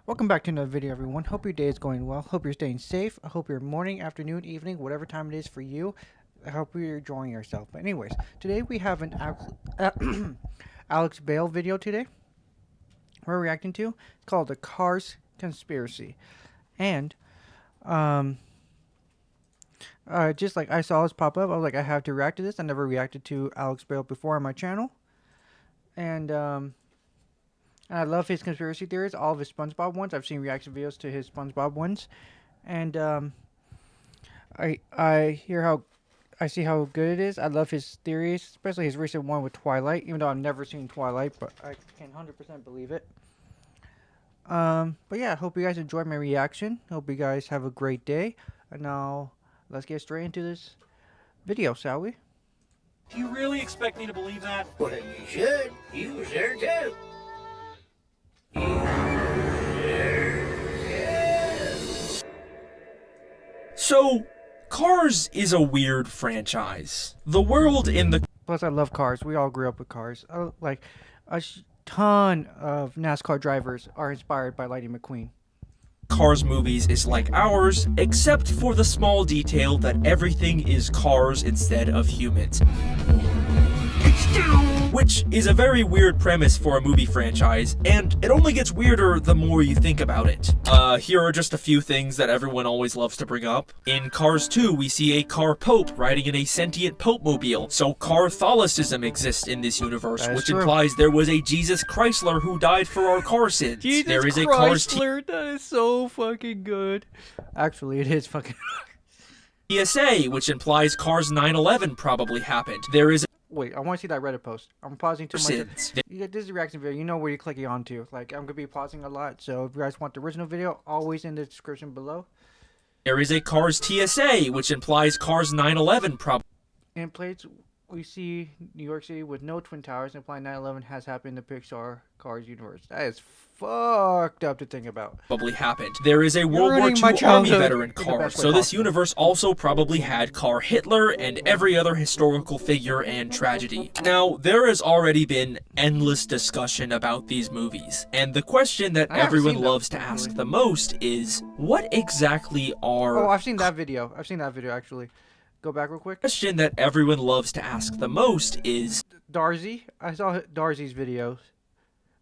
Welcome back to another video, everyone. Hope your day is going well. Hope you're staying safe. I hope your morning, afternoon, evening, whatever time it is for you. I hope you're enjoying yourself. But anyways, today we have an Alex Bale video today we're reacting to. It's called The Cars Conspiracy. And, just like I saw this pop up, I was like, I have to react to this. I never reacted to Alex Bale before on my channel. And I love his conspiracy theories, all of his SpongeBob ones. I've seen reaction videos to his SpongeBob ones, and I see how good it is. I love his theories, especially his recent one with Twilight. Even though I've never seen Twilight, but I can 100% believe it. But yeah, I hope you guys enjoyed my reaction. Hope you guys have a great day. And now let's get straight into this video, shall we? Do you really expect me to believe that? Well, you should. You was there too. So, Cars is a weird franchise. The world in the Plus, I love cars. We all grew up with cars. Like a ton of NASCAR drivers are inspired by Lightning McQueen. Cars movies is like ours, except for the small detail that everything is cars instead of humans. Which is a very weird premise for a movie franchise, and it only gets weirder the more you think about it. Here are just a few things that everyone always loves to bring up. In Cars 2, we see a car pope riding in a sentient pope-mobile, so Catholicism exists in this universe, which implies there was a Jesus Chrysler who died for our car sins. Jesus there is a Chrysler, that is so fucking good. Actually, it is fucking TSA, which implies Cars 9/11 probably happened. There is Wait, I want to see that Reddit post. I'm pausing too much. This is a reaction video. You know where you're clicking onto. Like, I'm going to be pausing a lot. So if you guys want the original video, always in the description below. There is a Cars TSA, which implies Cars 9/11 probably. In plates, we see New York City with no Twin Towers, implying 9/11 has happened in the Pixar Cars universe. That is fucked up to think about. Probably happened. There is a World War II Army veteran car, so this universe also probably had Car Hitler and every other historical figure and tragedy. Now, there has already been endless discussion about these movies, and the question that everyone loves to ask the most is, what exactly are... Oh, I've seen that video. I've seen that video, actually. Go back real quick. The question that everyone loves to ask the most is... Darzy? I saw Darzy's videos.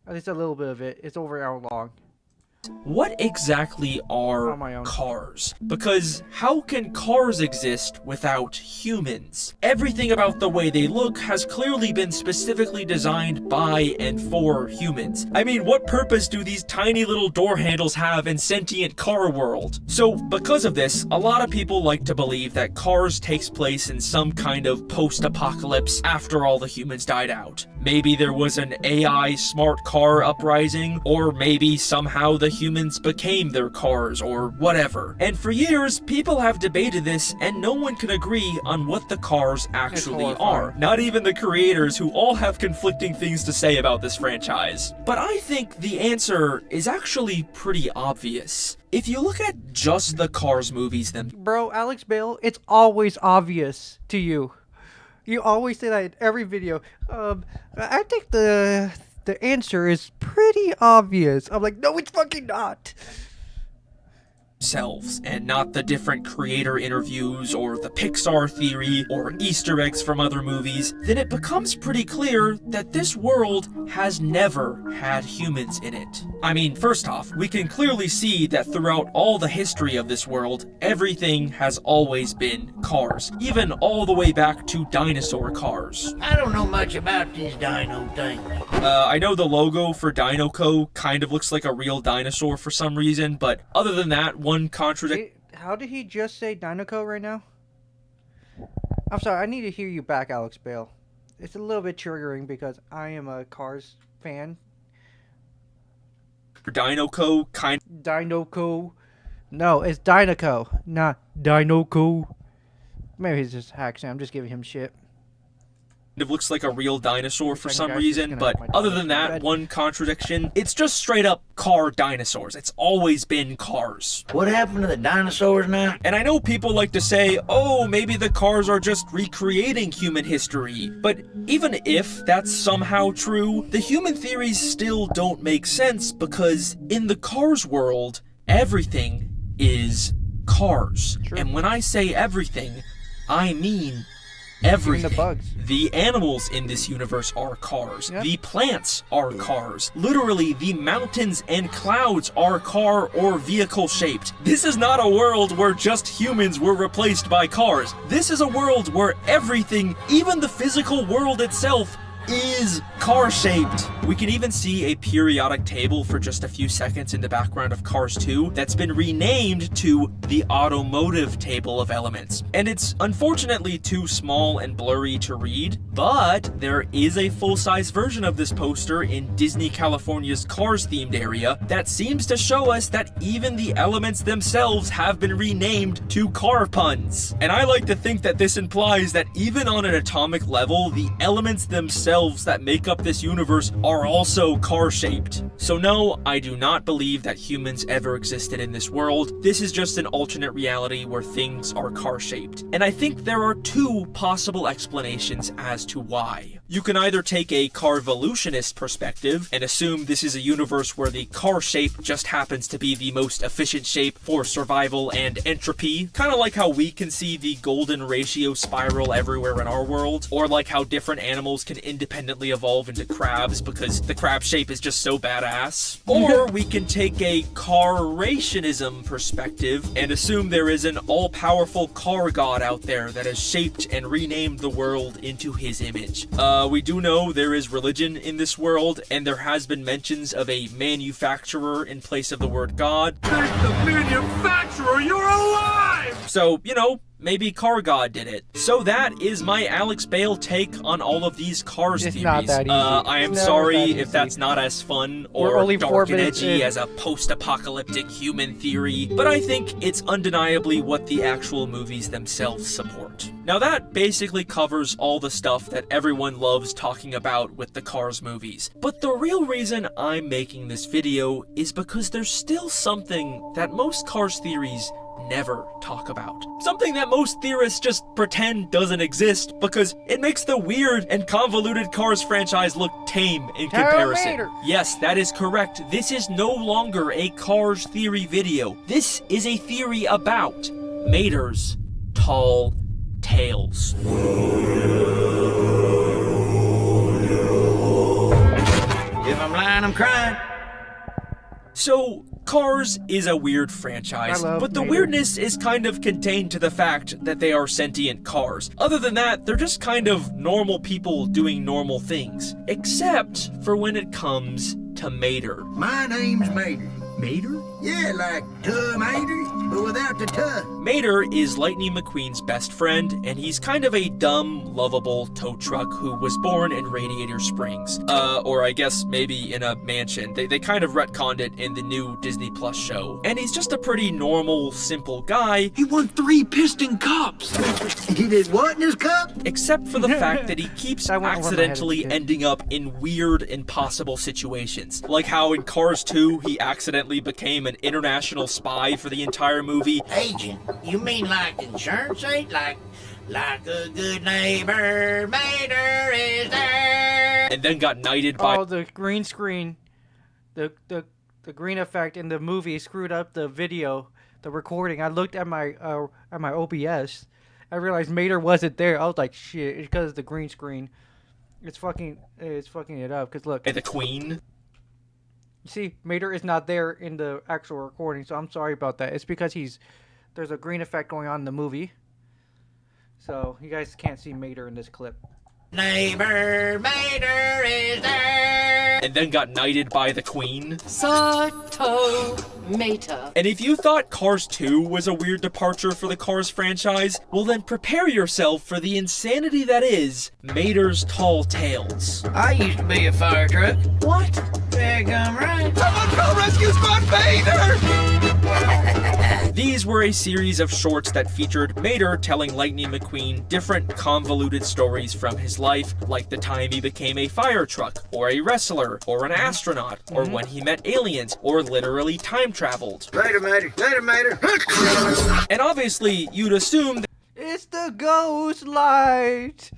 At least a little bit of it. It's over an hour long. What exactly are cars? Because how can cars exist without humans? Everything about the way they look has clearly been specifically designed by and for humans. I mean, what purpose do these tiny little door handles have in sentient car world? So, because of this, a lot of people like to believe that Cars takes place in some kind of post-apocalypse after all the humans died out. Maybe there was an AI smart car uprising, or maybe somehow the humans became their cars, or whatever. And for years, people have debated this, and no one can agree on what the cars actually are. Not even the creators, who all have conflicting things to say about this franchise. But I think the answer is actually pretty obvious. If you look at just the Cars movies then... Bro, Alex Bale, it's always obvious to you. You always say that in every video. I think the answer is pretty obvious. I'm like, no, it's fucking not. Selves, and not the different creator interviews or the Pixar theory or Easter eggs from other movies, then it becomes pretty clear that this world has never had humans in it. I mean, first off, we can clearly see that throughout all the history of this world, everything has always been cars, even all the way back to dinosaur cars. I don't know much about these dino things. I know the logo for Dinoco kind of looks like a real dinosaur for some reason, but other than that, one contradiction. How did he just say Dinoco right now? I'm sorry, I need to hear you back, Alex Bale. It's a little bit triggering because I am a Cars fan. Dinoco kind. Dinoco. No, it's Dinoco, not Dinoco. Maybe he's just hacking. I'm just giving him shit. It looks like a real dinosaur for some guys, reason, just but gonna have my other dog than in that, bed. one contradiction, it's just straight up car dinosaurs. It's always been cars. What happened to the dinosaurs now? And I know people like to say, oh, maybe the cars are just recreating human history. But even if that's somehow true, the human theories still don't make sense because in the Cars world, everything is cars. True. And when I say everything, I mean everything. the bugs. The animals in this universe are cars. Yep. The plants are cars. Literally, the mountains and clouds are car or vehicle shaped. This is not a world where just humans were replaced by cars. This is a world where everything, even the physical world itself, is car-shaped. We can even see a periodic table for just a few seconds in the background of Cars 2 that's been renamed to the automotive table of elements. And it's unfortunately too small and blurry to read, but there is a full-size version of this poster in Disney California's Cars-themed area that seems to show us that even the elements themselves have been renamed to car puns. And I like to think that this implies that even on an atomic level, the elements themselves that make up this universe are also car-shaped. So no, I do not believe that humans ever existed in this world. This is just an alternate reality where things are car-shaped. And I think there are two possible explanations as to why. You can either take a carvolutionist perspective and assume this is a universe where the car shape just happens to be the most efficient shape for survival and entropy, kind of like how we can see the golden ratio spiral everywhere in our world, or like how different animals can independently evolve into crabs because the crab shape is just so badass. Or we can take a carrationism perspective and assume there is an all-powerful car god out there that has shaped and renamed the world into his image. We do know there is religion in this world, and there has been mentions of a manufacturer in place of the word God. Thank the manufacturer, you're alive! So, you know, maybe Car God did it. So that is my Alex Bale take on all of these Cars It's theories. not that easy. I am It's never sorry that if easy. that's not as fun We're or only 4 dark and minutes edgy in. as a post-apocalyptic human theory, but I think it's undeniably what the actual movies themselves support. Now that basically covers all the stuff that everyone loves talking about with the Cars movies. But the real reason I'm making this video is because there's still something that most Cars theories never talk about. Something that most theorists just pretend doesn't exist because it makes the weird and convoluted Cars franchise look tame in comparison. Terminator. Yes, that is correct. This is no longer a Cars theory video. This is a theory about Mater's tall tales. If I'm lying, I'm crying. So, Cars is a weird franchise, I love but the Mater. weirdness is kind of contained to the fact that they are sentient cars. Other than that, they're just kind of normal people doing normal things. Except for when it comes to Mater. My name's Mater. Mater? Yeah, like Mater, but without the tuh. Mater is Lightning McQueen's best friend, and he's kind of a dumb, lovable tow truck who was born in Radiator Springs. Or I guess maybe in a mansion. They kind of retconned it in the new Disney Plus show. And he's just a pretty normal, simple guy, He won 3 piston cups! He did what in his cup? except for the fact that he keeps That went over my head as a accidentally kid. ending up in weird, impossible situations. Like how in Cars 2, he accidentally became an international spy for the entire movie. Agent? You mean like insurance agent? Like a good neighbor, Mater is there. And then got knighted by Oh, the green screen, the green effect in the movie screwed up the video, the recording. I looked at my OBS. I realized Mater wasn't there. I was like, shit, it's because of the green screen. It's fucking it up. Cause look, the Queen. you see, Mater is not there in the actual recording. So I'm sorry about that. It's because there's a green effect going on in the movie. So you guys can't see Mater in this clip. Neighbor, Mater is there. And then got knighted by the Queen. Sato Mater. And if you thought Cars 2 was a weird departure for the Cars franchise, well then prepare yourself for the insanity that is Mater's Tall Tales. I used to be a fire truck. What? Daggum right. Someone call Rescue Squad Mater! These These were a series of shorts that featured Mater telling Lightning McQueen different convoluted stories from his life, like the time he became a fire truck, or a wrestler, or an astronaut, or when he met aliens, or literally time traveled. Later, Mater. Later, Mater. And obviously, you'd assume It's the ghost light.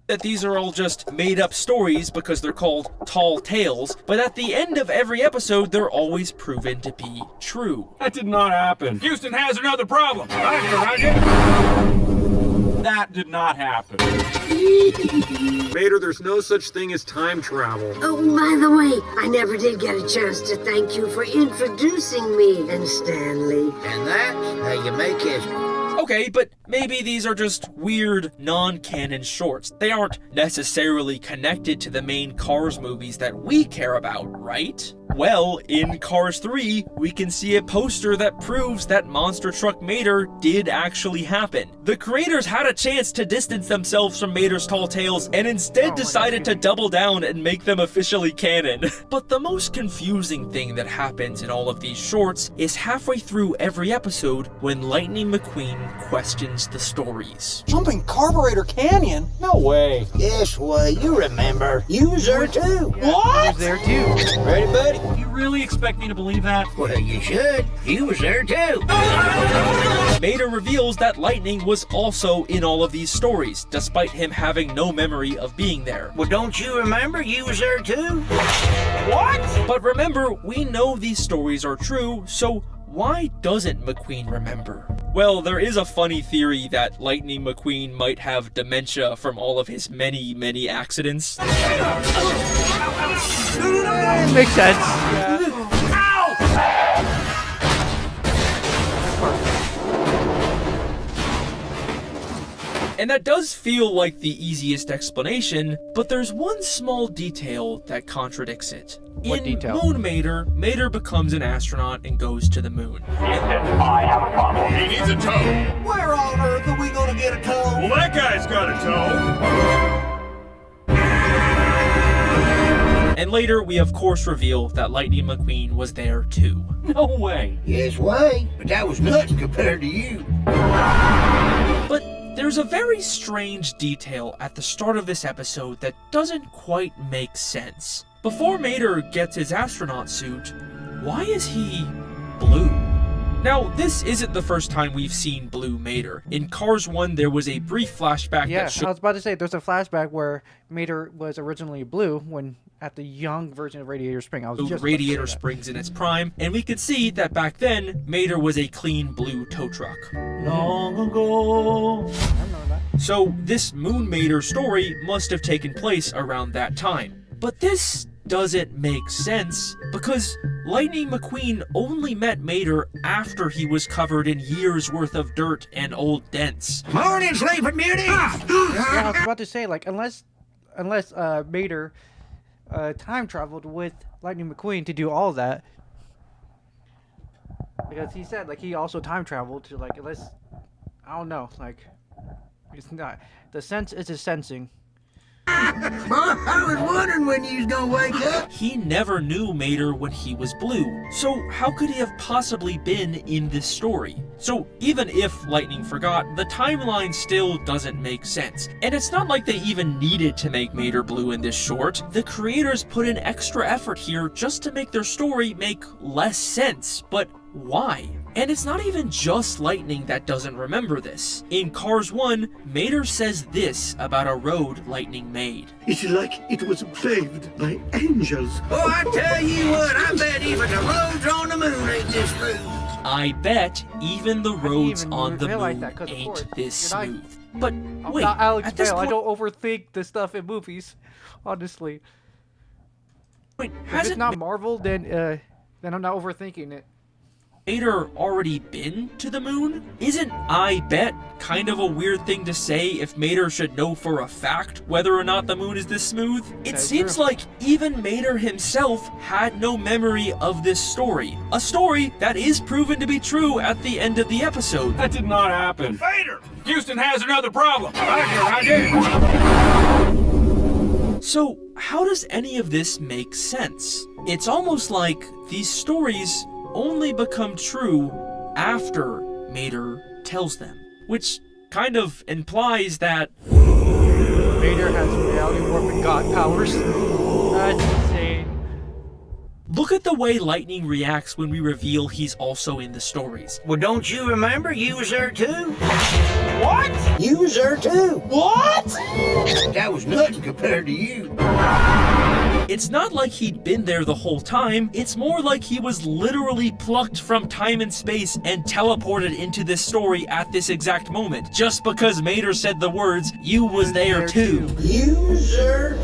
that these are all just made-up stories because they're called tall tales, but at the end of every episode, they're always proven to be true. That did not happen. Houston has another problem. Roger. That did not happen. Mater, there's no such thing as time travel. Oh, by the way, I never did get a chance to thank you for introducing me and Stanley. And that's how you make history. Okay, but maybe these are just weird, non-canon shorts. They aren't necessarily connected to the main Cars movies that we care about, right? Well, in Cars 3, we can see a poster that proves that Monster Truck Mater did actually happen. The creators had a chance to distance themselves from Mater's tall tales and instead decided to double down and make them officially canon. But the most confusing thing that happens in all of these shorts is halfway through every episode when Lightning McQueen questions the stories. Jumping Carburetor Canyon? No way. Yes, well, you remember. You was there too. I was there too. Ready, buddy? You really expect me to believe that? Well, you should. You was there too. Mater reveals that Lightning was also in all of these stories, despite him having no memory of being there. Well, don't you remember you was there too? What? But remember, we know these stories are true, so why doesn't McQueen remember? Well, there is a funny theory that Lightning McQueen might have dementia from all of his many, many accidents. Makes sense. And that does feel like the easiest explanation, but there's one small detail that contradicts it. What In detail? Moon Mater, Mater becomes an astronaut and goes to the moon. I have a problem. He needs a tow. Where on earth are we gonna get a tow? Well, that guy's got a tow. And later, we of course reveal that Lightning McQueen was there too. No way. Yes, way. But that was nothing compared to you. But there's a very strange detail at the start of this episode that doesn't quite make sense. Before Mater gets his astronaut suit, why is he blue? Now, this isn't the first time we've seen Blue Mater. In Cars 1, there was a brief flashback Yeah, that showed I was about to say there's a flashback where Mater was originally blue when at the young version of Radiator Spring. I was just about to say Radiator that. Springs in its prime, and we could see that back then, Mater was a clean blue tow truck. Long ago. I remember that. So this Moon Mater story must have taken place around that time. But this doesn't make sense, because Lightning McQueen only met Mater after he was covered in years worth of dirt and old dents. Morning, Sleeping Beauty. Yeah, I was about to say, like, unless Mater time traveled with Lightning McQueen to do all that, because he said like he also time traveled to like unless I don't know, like it's not the sense is a sensing. I was wondering when you was gonna wake up. He never knew Mater when he was blue, so how could he have possibly been in this story? So even if Lightning forgot, the timeline still doesn't make sense. And it's not like they even needed to make Mater blue in this short. The creators put in extra effort here just to make their story make less sense, but why? And it's not even just Lightning that doesn't remember this. In Cars 1, Mater says this about a road Lightning made. It's like it was paved by angels. Oh, I tell you what, I bet even the roads on the moon ain't this smooth. I bet even the roads even on the realize moon that, 'cause of course, ain't this you're not- smooth. But I'm wait, not Alex at this Bale. I point, don't overthink the stuff in movies, honestly. If it's hasn't not Marvel, then I'm not overthinking it. Mater already been to the moon? Isn't I bet kind of a weird thing to say if Mater should know for a fact whether or not the moon is this smooth? It That's seems true. like even Mater himself had no memory of this story. A story that is proven to be true at the end of the episode. That did not happen. Vader! Houston has another problem. Roger. So, how does any of this make sense? It's almost like these stories only become true after Mater tells them, which kind of implies that Vader has reality warping god powers. That's insane. look at the way Lightning reacts when we reveal he's also in the stories. Well, don't you remember you was there too? What? You was there too. What? That was nothing compared to you. It's not like he'd been there the whole time, it's more like he was literally plucked from time and space and teleported into this story at this exact moment, just because Mater said the words, "You was there too." You was there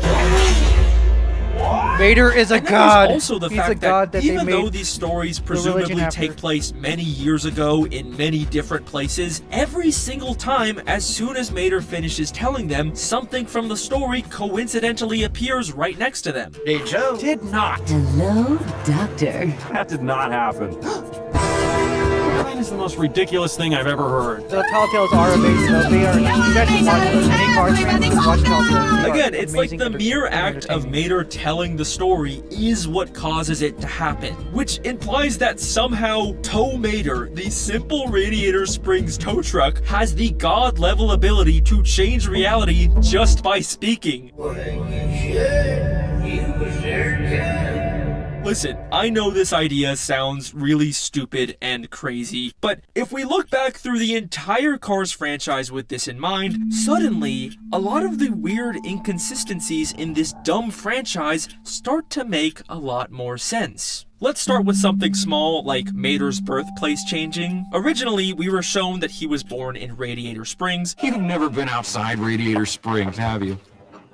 Vader is a And god. there's also the He's fact a god that they even made though these stories the religion presumably after. take place many years ago in many different places, every single time, as soon as Mater finishes telling them, something from the story coincidentally appears right next to them. Did so? Did not. Hello, Doctor. That did not happen. That is the most ridiculous thing I've ever heard. The Telltales are amazing though. They are, you guys should watch those. Any Cars fans should watch Telltales. They are Again, it's like amazing the mere and act of entertaining. Mater telling the story is what causes it to happen, which implies that somehow Tow Mater, the simple Radiator Springs tow truck, has the god-level ability to change reality just by speaking. Well, you should. You was there too. Listen, I know this idea sounds really stupid and crazy, but if we look back through the entire Cars franchise with this in mind, suddenly, a lot of the weird inconsistencies in this dumb franchise start to make a lot more sense. Let's start with something small like Mater's birthplace changing. Originally, we were shown that he was born in Radiator Springs. You've never been outside Radiator Springs, have you?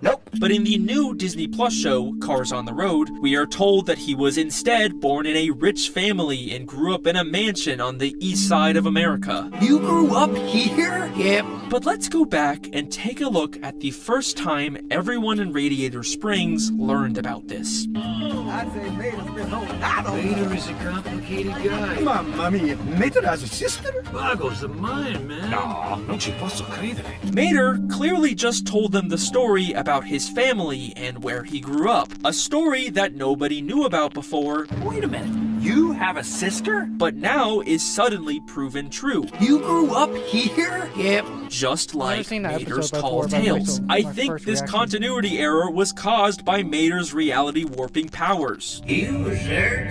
Nope. But in the new Disney Plus show, Cars on the Road, we are told that he was instead born in a rich family and grew up in a mansion on the east side of America. You grew up here? Yep. But let's go back and take a look at the first time everyone in Radiator Springs learned about this. I'd say Mater's been home. I don't Vader is a complicated guy. Mamma mia, Mater has a sister? Boggles the mind, man. No, non ci posso credere. Mater clearly just told them the story about his family and where he grew up, a story that nobody knew about before, Wait a minute. You have a sister? but now is suddenly proven true. You grew up here? Yep. Just like seen that Mater's episode Tall before, by the way, Tales. so I my think first this reaction. continuity error was caused by Mater's reality warping powers. You was there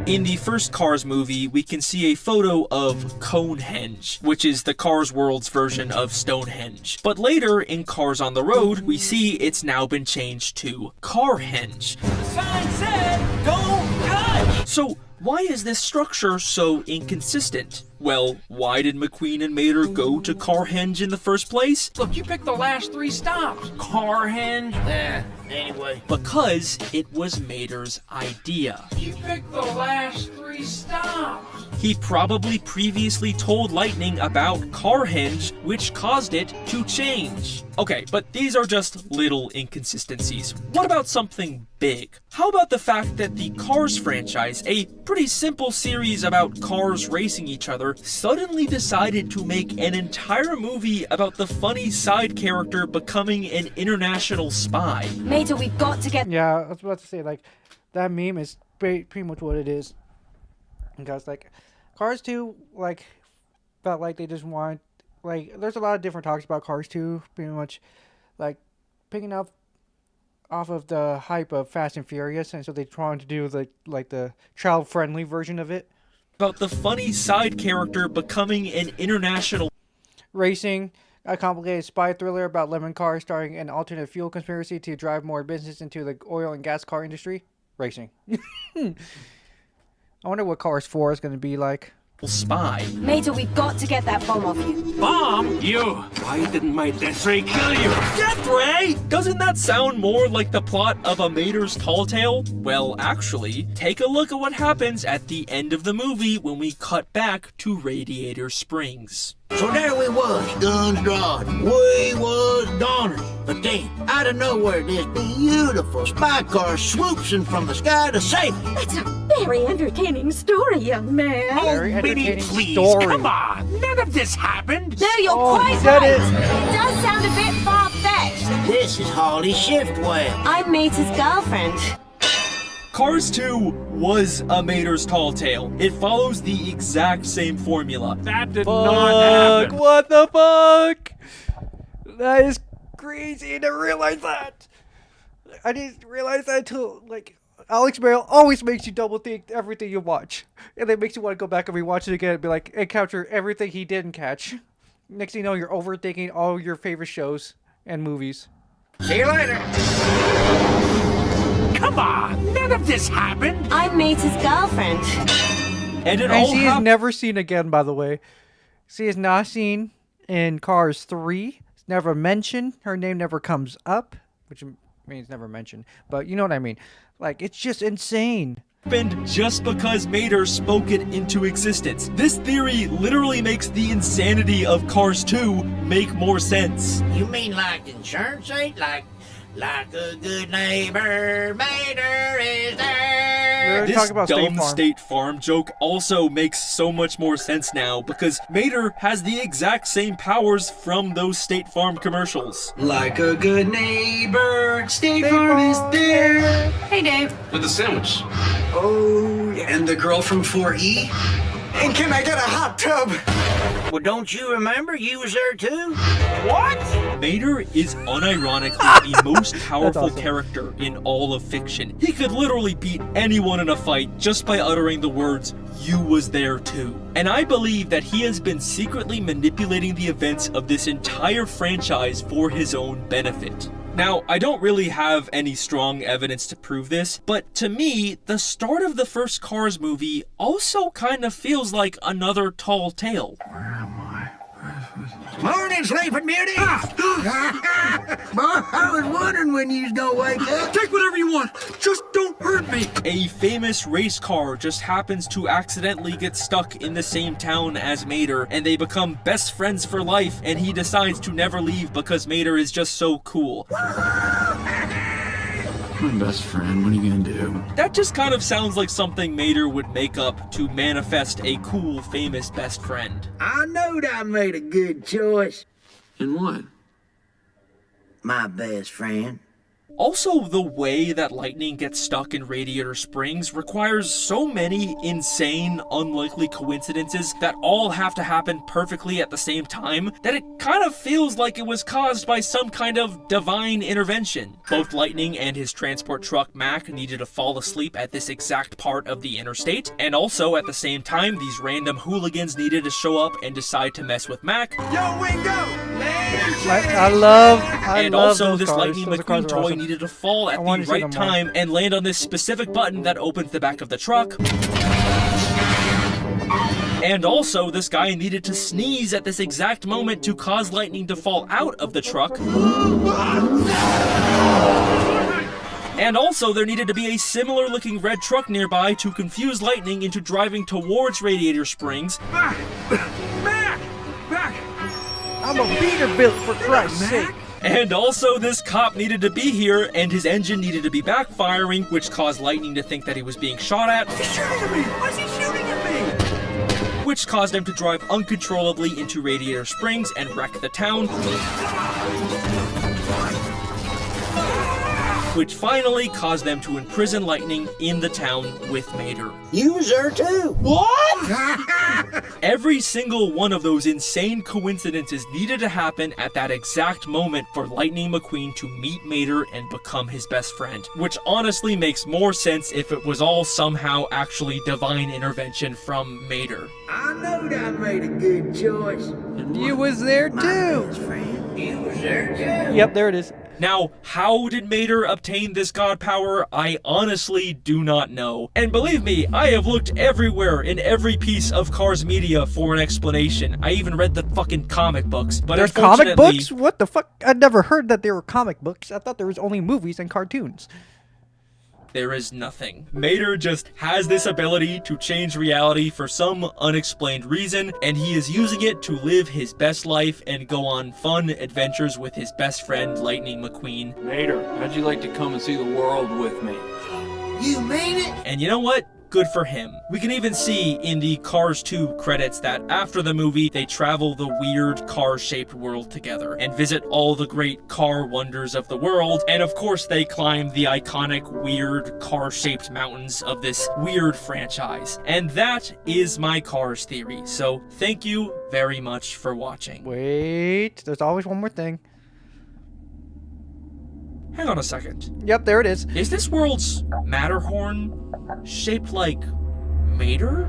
too. In the first Cars movie, we can see a photo of Conehenge, which is the Cars world's version of Stonehenge. But later, in Cars on the Road, we see it's now been changed to Carhenge. The sign said, don't touch! So, why is this structure so inconsistent? Well, why did McQueen and Mater go to Carhenge in the first place? Look, you picked the last 3 stops. Carhenge. Anyway. Because it was Mater's idea. You picked the last 3 stops. He probably previously told Lightning about Carhenge, which caused it to change. Okay, but these are just little inconsistencies. What about something big? How about the fact that the Cars franchise, a pretty simple series about cars racing each other, suddenly decided to make an entire movie about the funny side character becoming an international spy? Mater, we've got to get... Yeah, I was about to say, like, that meme is pretty much what it is. Because, like, Cars 2, like, felt like they just want, like, there's a lot of different talks about Cars 2, pretty much, like, picking up off of the hype of Fast and Furious, and so they trying to do, like the child-friendly version of it. About the funny side character becoming an international Racing, a complicated spy thriller about lemon cars starring an alternate fuel conspiracy to drive more business into the oil and gas car industry. Racing. I wonder what Cars 4 is going to be like. spy. Mater, we've got to get that bomb off you. Bomb? You! Why didn't my death ray kill you? Death Ray! Doesn't that sound more like the plot of a Mater's Tall Tale? Well, actually, take a look at what happens at the end of the movie when we cut back to Radiator Springs. So there we was, guns drawn. We was goners. But then, out of nowhere, this beautiful spy car swoops in from the sky to save me. That's a very entertaining story, young man. Very Biddy, entertaining please, story. come on. None of this happened. No, you're Oh, quite he said right. it. It does sound a bit far-fetched. This is Holly Shiftwell. I'm Mater's girlfriend. Cars 2 was a Mater's tall tale. It follows the exact same formula. That did not happen. What the fuck? That is crazy. I didn't realize that. I didn't realize that until, like, Alex Merrill always makes you double think everything you watch. And it makes you want to go back and rewatch it again and be like, and capture everything he didn't catch. Next thing you know, you're overthinking all your favorite shows and movies. See you later. Come on, none of this happened. I'm Mate's girlfriend. And it And all she is never seen again, by the way. She is not seen in Cars 3. It's never mentioned. Her name never comes up, which means never mentioned. But you know what I mean. Like, it's just insane. happened just because Mater spoke it into existence. This theory literally makes the insanity of Cars 2 make more sense. You mean like insurance rate? Like a good neighbor, Mater is there. This dumb State Farm joke also makes so much more sense now because Mater has the exact same powers from those State Farm commercials. Like a good neighbor, State Farm is there. Hey, Dave. With the sandwich. Oh, and the girl from 4E? And can I get a hot tub? Well, don't you remember you was there too? What? Mater is unironically the most powerful character in all of fiction. He could literally beat anyone in a fight just by uttering the words, "You was there too." And I believe that he has been secretly manipulating the events of this entire franchise for his own benefit. Now, I don't really have any strong evidence to prove this, but to me, the start of the first Cars movie also kind of feels like another tall tale. Morning, Sleeping Beauty. Boy, I was wondering when you was gonna wake up. Take whatever you want, just don't hurt me. A famous race car just happens to accidentally get stuck in the same town as Mater, and they become best friends for life, and he decides to never leave because Mater is just so cool. My best friend, what are you gonna do? That just kind of sounds like something Mater would make up to manifest a cool, famous best friend. I knowed I made a good choice. And what? My best friend. Also, the way that lightning gets stuck in Radiator Springs requires so many insane, unlikely coincidences that all have to happen perfectly at the same time that it kind of feels like it was caused by some kind of divine intervention. Both Lightning and his transport truck Mac needed to fall asleep at this exact part of the interstate, and also at the same time these random hooligans needed to show up and decide to mess with Mac. Yo, Wingo! I love also, those this cars. Lightning Those McQueen cars are toy awesome. needed to fall at I wanted the to see right them more. time and land on this specific button that opens the back of the truck. And also, this guy needed to sneeze at this exact moment to cause Lightning to fall out of the truck. And also, there needed to be a similar looking red truck nearby to confuse Lightning into driving towards Radiator Springs. Mac! I'm a Peterbilt, for Christ's sake. And also, this cop needed to be here, and his engine needed to be backfiring, which caused Lightning to think that he was being shot at. He's shooting at me! Why is he shooting at me? Which caused him to drive uncontrollably into Radiator Springs and wreck the town. Which finally caused them to imprison Lightning in the town with Mater. You was there too. What? Every single one of those insane coincidences needed to happen at that exact moment for Lightning McQueen to meet Mater and become his best friend. Which honestly makes more sense if it was all somehow actually divine intervention from Mater. I knowed I made a good choice. You was there My too. best friend. You was there too. Yep, there it is. Now, how did Mater obtain this god power? I honestly do not know. And believe me, I have looked everywhere in every piece of Cars media for an explanation. I even read the fucking comic books. But There's comic unfortunately, books? What the fuck? I'd never heard that there were comic books. I thought there was only movies and cartoons. there is nothing. Mater just has this ability to change reality for some unexplained reason, and he is using it to live his best life and go on fun adventures with his best friend, Lightning McQueen. Mater, how'd you like to come and see the world with me? You mean it? And you know what? good for him. We can even see in the Cars 2 credits that after the movie, they travel the weird car-shaped world together and visit all the great car wonders of the world, and of course they climb the iconic weird car-shaped mountains of this weird franchise. And that is my Cars theory, so thank you very much for watching. Wait, there's always one more thing. Hang on a second. Yep, there it is. Is this world's Matterhorn shaped like Mater?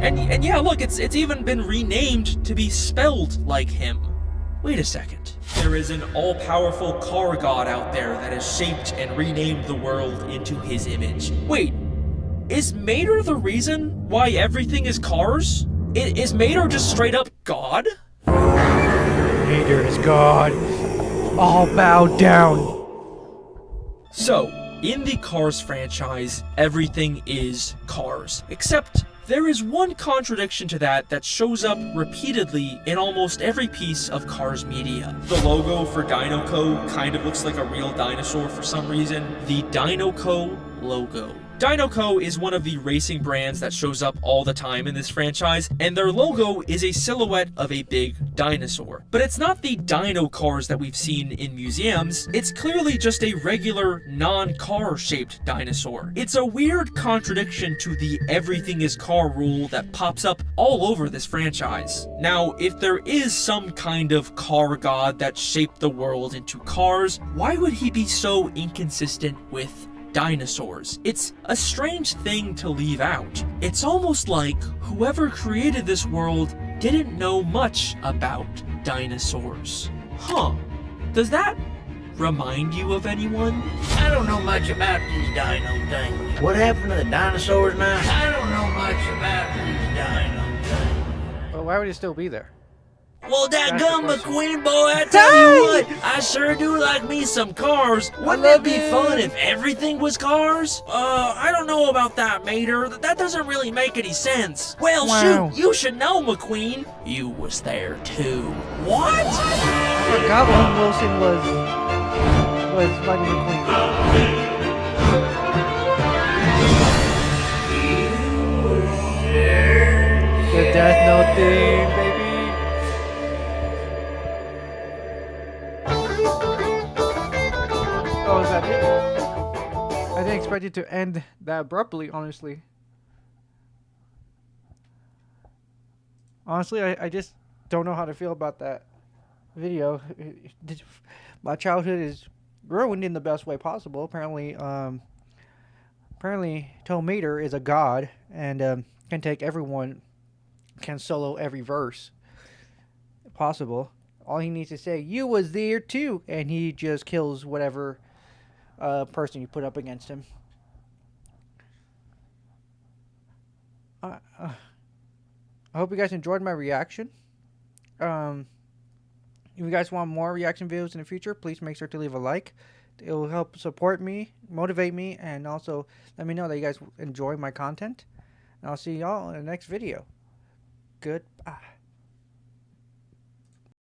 And yeah, look, it's even been renamed to be spelled like him. Wait a second. There is an all-powerful car god out there that has shaped and renamed the world into his image. Wait, is Mater the reason why everything is cars? Is Mater just straight up God? Mater is God. All bow down. So, in the Cars franchise, everything is cars. Except, there is one contradiction to that shows up repeatedly in almost every piece of Cars media. The logo for Dinoco kind of looks like a real dinosaur for some reason. The Dinoco logo. Dinoco is one of the racing brands that shows up all the time in this franchise, and their logo is a silhouette of a big dinosaur. But it's not the dino cars that we've seen in museums, it's clearly just a regular, non-car shaped dinosaur. It's a weird contradiction to the everything is car rule that pops up all over this franchise. Now, if there is some kind of car god that shaped the world into cars, why would he be so inconsistent with dinosaurs? It's a strange thing to leave out. It's almost like whoever created this world didn't know much about dinosaurs. Huh. Does that remind you of anyone? I don't know much about these dino things. What happened to the dinosaurs now? I don't know much about these dino things. Well, why would it still be there? Well, that gum That's the McQueen boy, I tell you what, I sure do like me some cars. Wouldn't it be fun if everything was cars? I don't know about that, Mater. That doesn't really make any sense. Well, Wow. shoot, you should know, McQueen. You was there too. What? I forgot when Wilson was Lightning McQueen. The Death Note theme, baby. Oh, is that it? I didn't expect it to end that abruptly, honestly. Honestly, I just don't know how to feel about that video. My childhood is ruined in the best way possible. Apparently, Tow Mater is a god and can take everyone, can solo every verse possible. All he needs to say, "You was there too," and he just kills whatever person you put up against him. I hope you guys enjoyed my reaction. If you guys want more reaction videos in the future, please make sure to leave a like. It will help support me, motivate me, and also let me know that you guys enjoy my content. And I'll see y'all in the next video. Good.